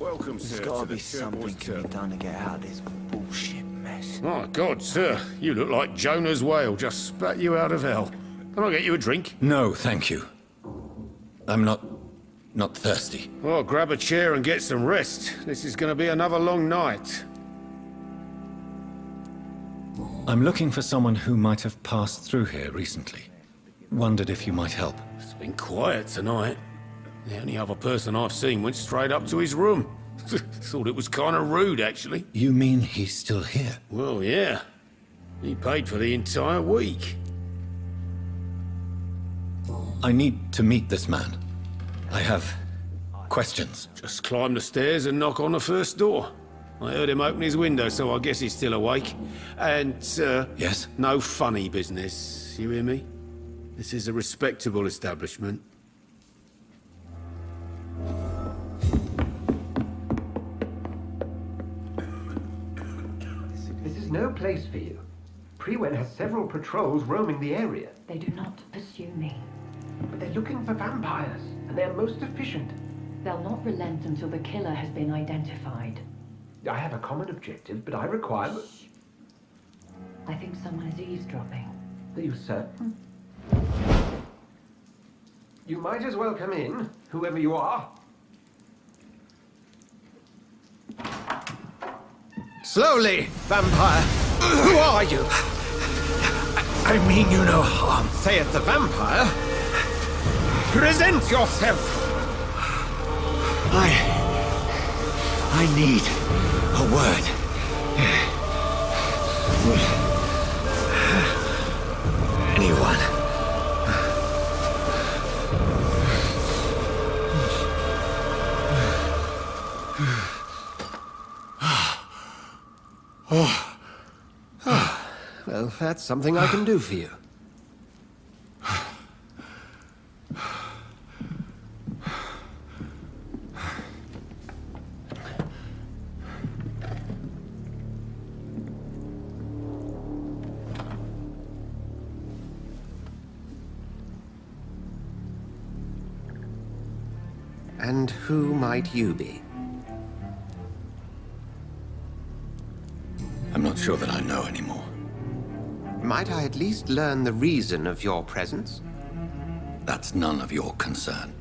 Welcome, There's sir, gotta to be the something Turquoise can be Turtle. done to get out of this bullshit mess. My God, sir, you look like Jonah's whale just spat you out of hell. Can I get you a drink? No, thank you. I'm not thirsty. Well, grab a chair and get some rest. This is going to be another long night. I'm looking for someone who might have passed through here recently. Wondered if you might help. It's been quiet tonight. The only other person I've seen went straight up to his room. Thought it was kind of rude, actually. You mean he's still here? Well, yeah. He paid for the entire week. I need to meet this man. I have questions. Just climb the stairs and knock on the first door. I heard him open his window, so I guess he's still awake. And, Yes? no funny business. You hear me? This is a respectable establishment. This is no place for you. Prewen has several patrols roaming the area. They do not pursue me. But they're looking for vampires, and they're most efficient. They'll not relent until the killer has been identified. I have a common objective, but I require... I think someone is eavesdropping. Are you certain? You might as well come in, whoever you are. Slowly, vampire. Who are you? I mean you no harm. Saith the vampire. Present yourself. I need a word. Anyone. Well, that's something I can do for you. And who might you be? I'm not sure that I know anymore. Might I at least learn the reason of your presence? That's none of your concern.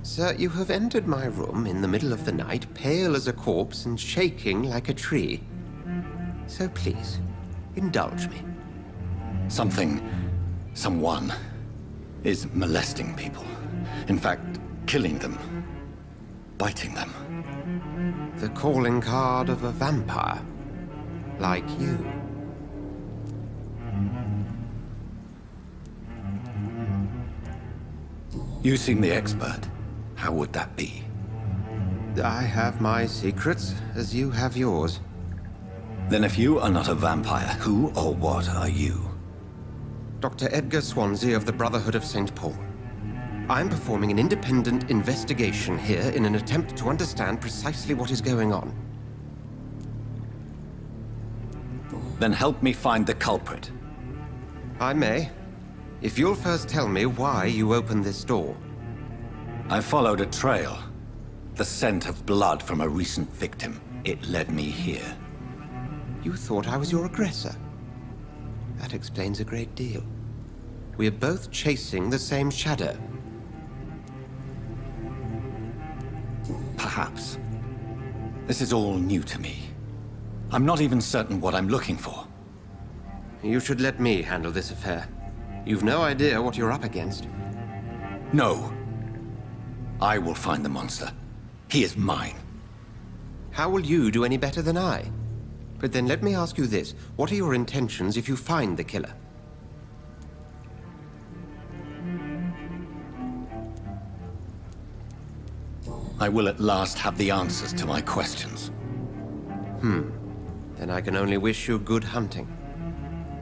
Sir, you have entered my room in the middle of the night, pale as a corpse and shaking like a tree. So please, indulge me. Someone is molesting people. In fact, killing them. Biting them. The calling card of a vampire. Like you. You seem the expert. How would that be? I have my secrets, as you have yours. Then if you are not a vampire, who or what are you? Dr. Edgar Swansea of the Brotherhood of St. Paul. I'm performing an independent investigation here in an attempt to understand precisely what is going on. Then help me find the culprit. I may, if you'll first tell me why you opened this door. I followed a trail. The scent of blood from a recent victim. It led me here. You thought I was your aggressor. That explains a great deal. We're both chasing the same shadow. Perhaps. This is all new to me. I'm not even certain what I'm looking for. You should let me handle this affair. You've no idea what you're up against. No. I will find the monster. He is mine. How will you do any better than I? But then let me ask you this. What are your intentions if you find the killer? I will at last have the answers to my questions. Then I can only wish you good hunting.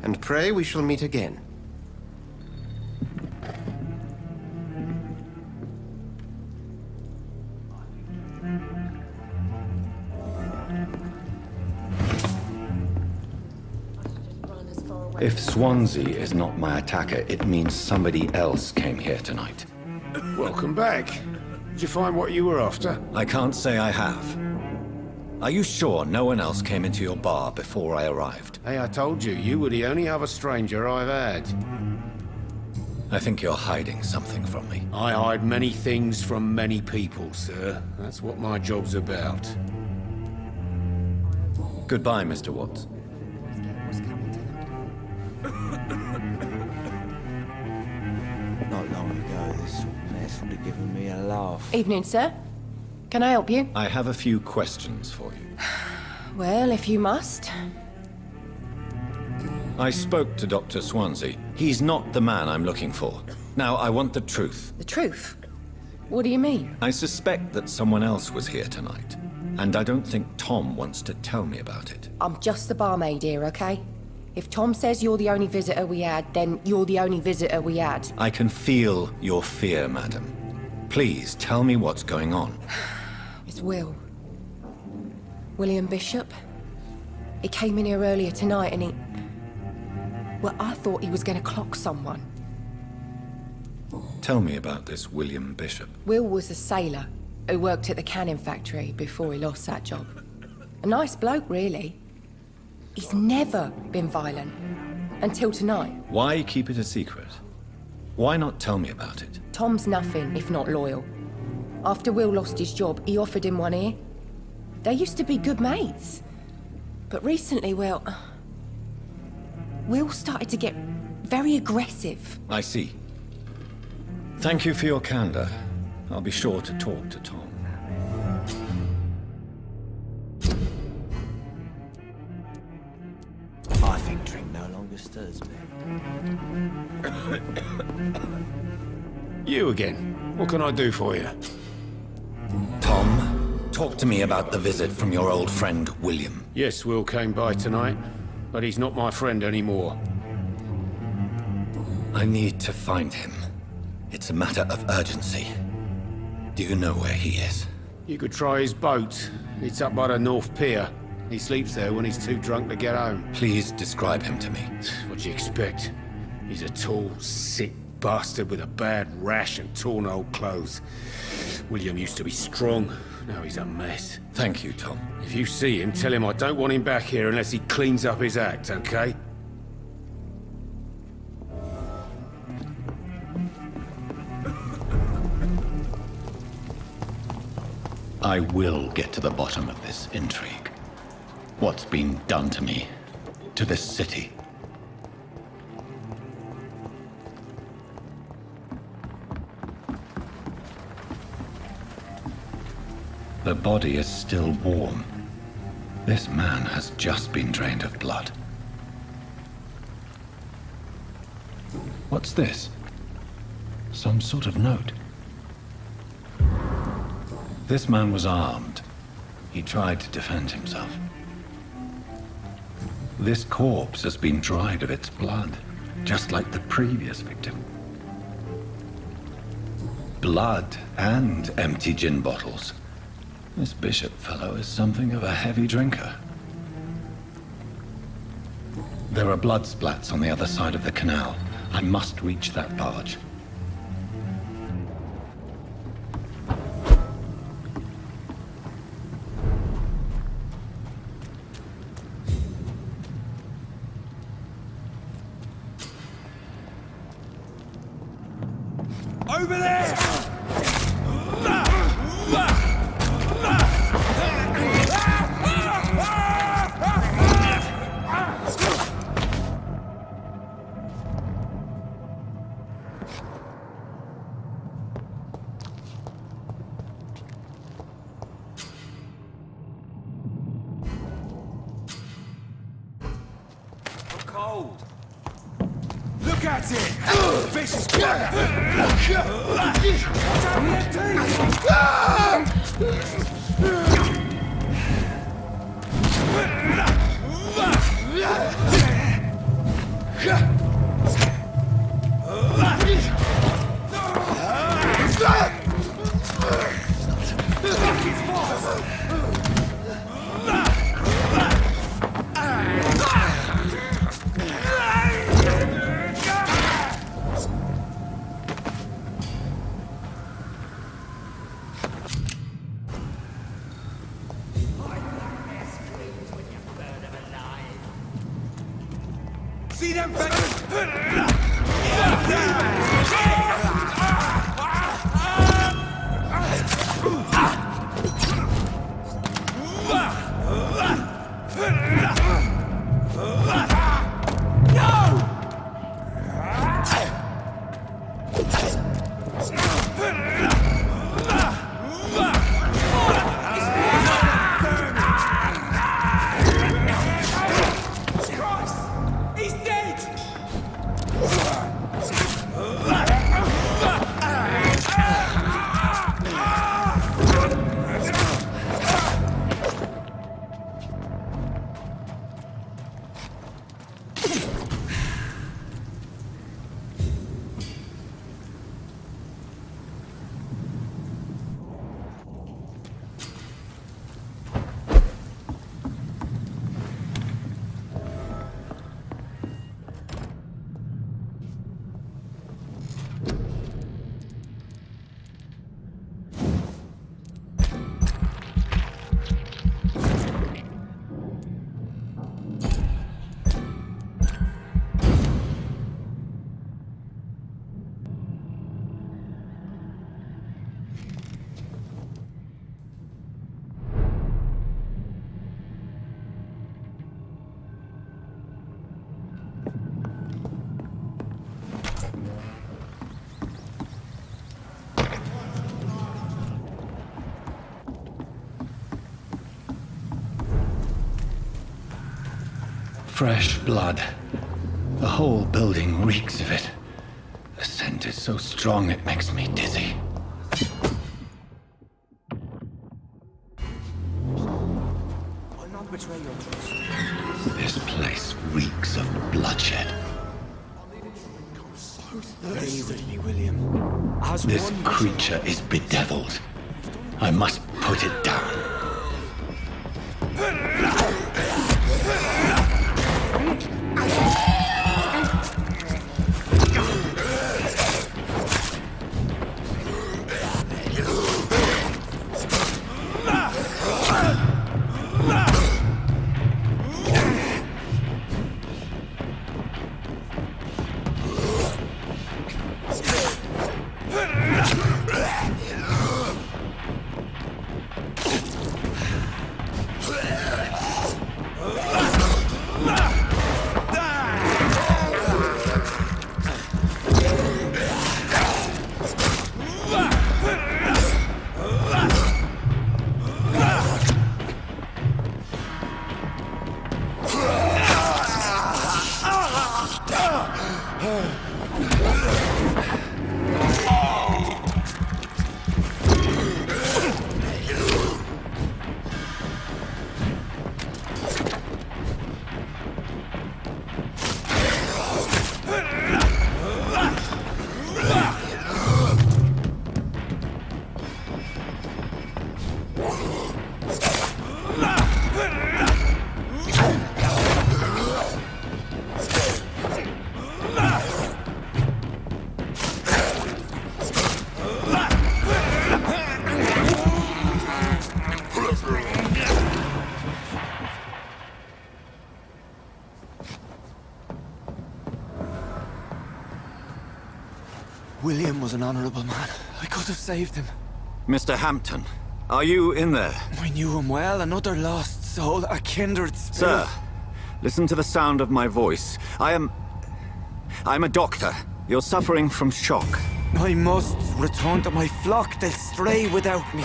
And pray we shall meet again. If Swansea is not my attacker, it means somebody else came here tonight. Welcome back. Did you find what you were after? I can't say I have. Are you sure no one else came into your bar before I arrived? Hey, I told you, you were the only other stranger I've had. I think you're hiding something from me. I hide many things from many people, sir. That's what my job's about. Goodbye, Mr. Watts. Not long ago, this mess would have given me a laugh. Evening, sir. Can I help you? I have a few questions for you. Well, if you must. I spoke to Dr. Swansea. He's not the man I'm looking for. Now, I want the truth. The truth? What do you mean? I suspect that someone else was here tonight, and I don't think Tom wants to tell me about it. I'm just the barmaid here, okay? If Tom says you're the only visitor we had, then you're the only visitor we had. I can feel your fear, madam. Please, tell me what's going on. It's Will. William Bishop. He came in here earlier tonight and he... Well, I thought he was going to clock someone. Tell me about this William Bishop. Will was a sailor who worked at the cannon factory before he lost that job. A nice bloke, really. He's never been violent. Until tonight. Why keep it a secret? Why not tell me about it? Tom's nothing if not loyal. After Will lost his job, he offered him one ear. They used to be good mates. But recently, well... Will started to get very aggressive. I see. Thank you for your candor. I'll be sure to talk to Tom. I think drink no longer stirs me. You again. What can I do for you? Tom, talk to me about the visit from your old friend, William. Yes, Will came by tonight, but he's not my friend anymore. I need to find him. It's a matter of urgency. Do you know where he is? You could try his boat. It's up by the North Pier. He sleeps there when he's too drunk to get home. Please describe him to me. What do you expect? He's a tall, sick bastard with a bad rash and torn old clothes. William used to be strong. Now he's a mess. Thank you, Tom. If you see him, tell him I don't want him back here unless he cleans up his act, okay? I will get to the bottom of this intrigue. What's been done to me, to this city. The body is still warm. This man has just been drained of blood. What's this? Some sort of note. This man was armed. He tried to defend himself. This corpse has been dried of its blood, just like the previous victim. Blood and empty gin bottles. This Bishop fellow is something of a heavy drinker. There are blood splats on the other side of the canal. I must reach that barge. Over there! Cold. Look at it! Vicious blood! Fresh blood. The whole building reeks of it. The scent is so strong it makes me dizzy. I'll not betray your trust. This place reeks of bloodshed. Stay with me, William. As This one creature is bedeviled. I must put it down. William was an honorable man. I could have saved him. Mr. Hampton, are you in there? I knew him well, another lost soul, a kindred spirit. Sir, listen to the sound of my voice. I'm a doctor. You're suffering from shock. I must return to my flock. They'll stray without me.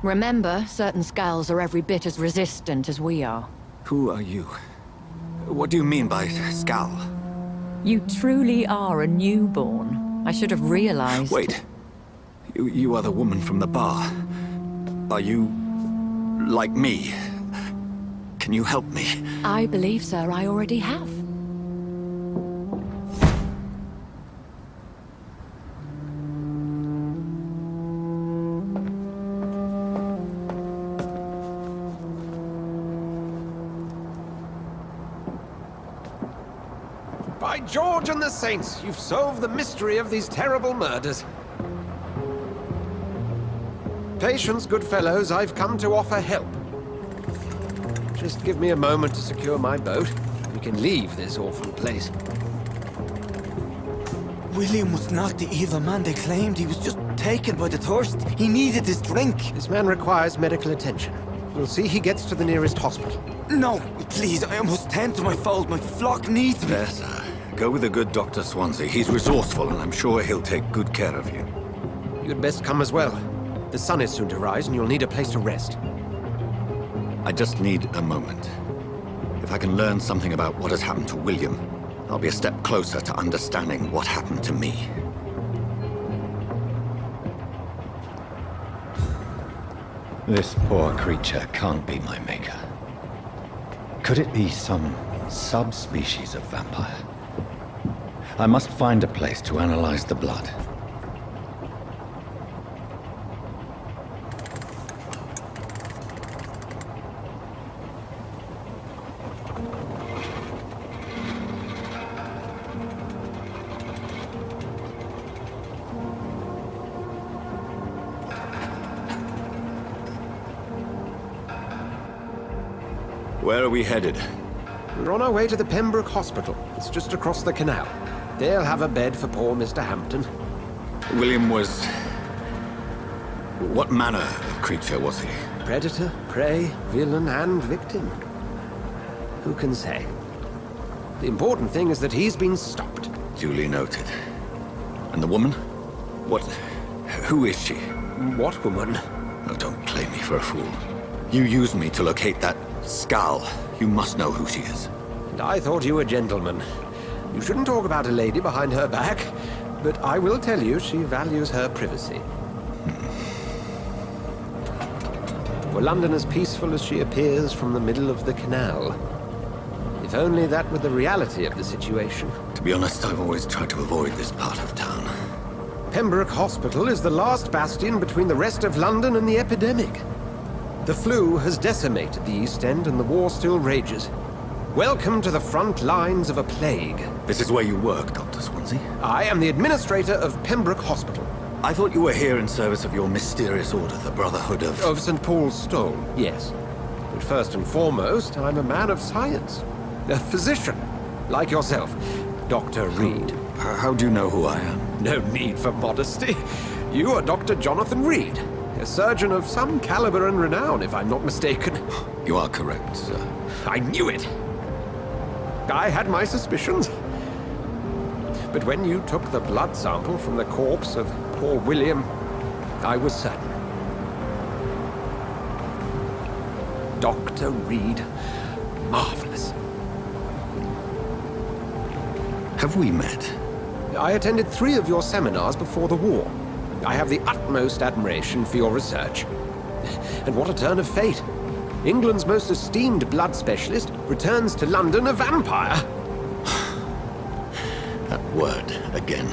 Remember, certain skulls are every bit as resistant as we are. Who are you? What do you mean by skull? You truly are a newborn. I should have realized. Wait. You are the woman from the bar. Are you... like me? Can you help me? I believe, sir, I already have. By George and the Saints, you've solved the mystery of these terrible murders. Patience, good fellows. I've come to offer help. Just give me a moment to secure my boat. We can leave this awful place. William was not the evil man they claimed. He was just taken by the thirst. He needed his drink. This man requires medical attention. We'll see he gets to the nearest hospital. No, please, I must tend to my fold. My flock needs me. Better. Go with the good Dr. Swansea. He's resourceful, and I'm sure he'll take good care of you. You'd best come as well. The sun is soon to rise, and you'll need a place to rest. I just need a moment. If I can learn something about what has happened to William, I'll be a step closer to understanding what happened to me. This poor creature can't be my maker. Could it be some subspecies of vampire? I must find a place to analyze the blood. Where are we headed? We're on our way to the Pembroke Hospital. It's just across the canal. They'll have a bed for poor Mr. Hampton. William was... What manner of creature was he? Predator, prey, villain, and victim. Who can say? The important thing is that he's been stopped. Duly noted. And the woman? What... Who is she? What woman? Oh, don't play me for a fool. You used me to locate that skull. You must know who she is. And I thought you a gentleman. You shouldn't talk about a lady behind her back, but I will tell you she values her privacy. For London as peaceful as she appears from the middle of the canal. If only that were the reality of the situation. To be honest, I've always tried to avoid this part of town. Pembroke Hospital is the last bastion between the rest of London and the epidemic. The flu has decimated the East End and the war still rages. Welcome to the front lines of a plague. This is where you work, Dr. Swansea? I am the administrator of Pembroke Hospital. I thought you were here in service of your mysterious order, the Brotherhood of... Of St. Paul's Stole, yes. But first and foremost, I'm a man of science. A physician, like yourself, Dr. Reid. How do you know who I am? No need for modesty. You are Dr. Jonathan Reid, a surgeon of some caliber and renown, if I'm not mistaken. You are correct, sir. I knew it. I had my suspicions. But when you took the blood sample from the corpse of poor William, I was certain. Dr. Reid. Marvelous. Have we met? I attended 3 of your seminars before the war. I have the utmost admiration for your research. And what a turn of fate. England's most esteemed blood specialist returns to London a vampire. That word, again,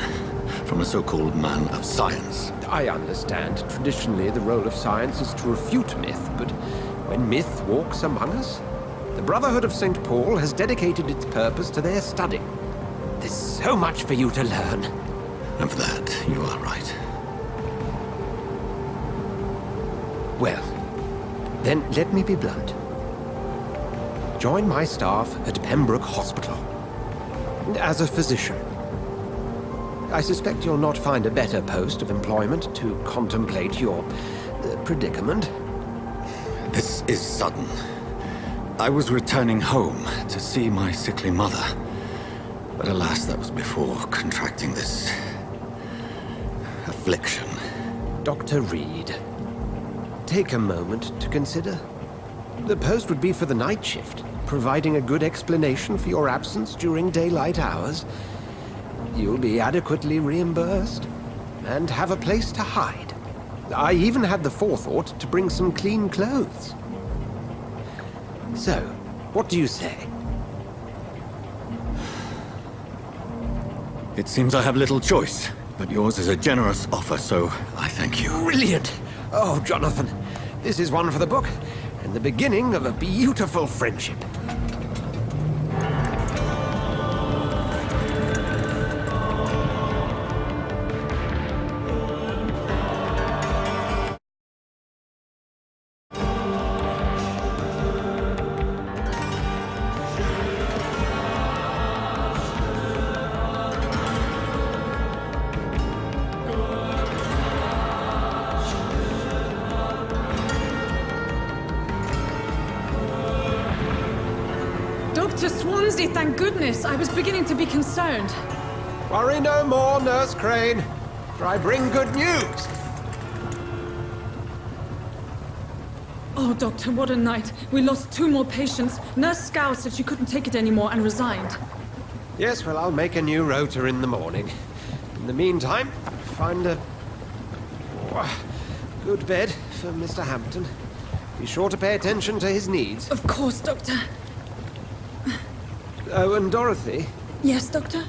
from a so-called man of science. I understand. Traditionally, the role of science is to refute myth, but when myth walks among us, the Brotherhood of St. Paul has dedicated its purpose to their study. There's so much for you to learn. Of that, you are right. Well, then let me be blunt. Join my staff at Pembroke Hospital. As a physician. I suspect you'll not find a better post of employment to contemplate your predicament. This is sudden. I was returning home to see my sickly mother. But alas, that was before contracting this... affliction. Dr. Reid, take a moment to consider. The post would be for the night shift, providing a good explanation for your absence during daylight hours. You'll be adequately reimbursed, and have a place to hide. I even had the forethought to bring some clean clothes. So, what do you say? It seems I have little choice, but yours is a generous offer, so I thank you. Brilliant! Oh, Jonathan, this is one for the book, and the beginning of a beautiful friendship. Thursday, thank goodness. I was beginning to be concerned. Worry no more, Nurse Crane, for I bring good news. Oh, Doctor, what a night. We lost 2 more patients. Nurse Scow said she couldn't take it anymore and resigned. Yes, well, I'll make a new rota in the morning. In the meantime, find a good bed for Mr. Hampton. Be sure to pay attention to his needs. Of course, Doctor. Oh, and Dorothy? Yes, Doctor?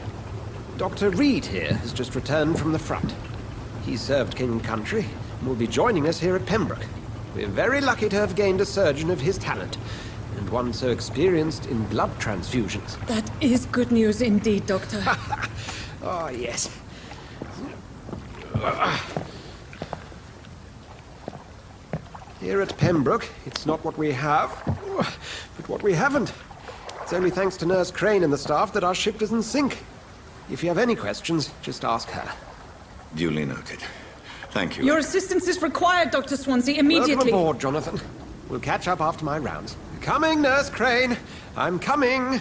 Dr. Reid here has just returned from the front. He served King and Country and will be joining us here at Pembroke. We're very lucky to have gained a surgeon of his talent, and one so experienced in blood transfusions. That is good news indeed, Doctor. Oh, yes. Here at Pembroke, it's not what we have, but what we haven't. It's only thanks to Nurse Crane and the staff that our ship doesn't sink. If you have any questions, just ask her. Duly noted. Thank you. Your assistance is required, Dr. Swansea, immediately. Welcome aboard, Jonathan. We'll catch up after my rounds. Coming, Nurse Crane. I'm coming.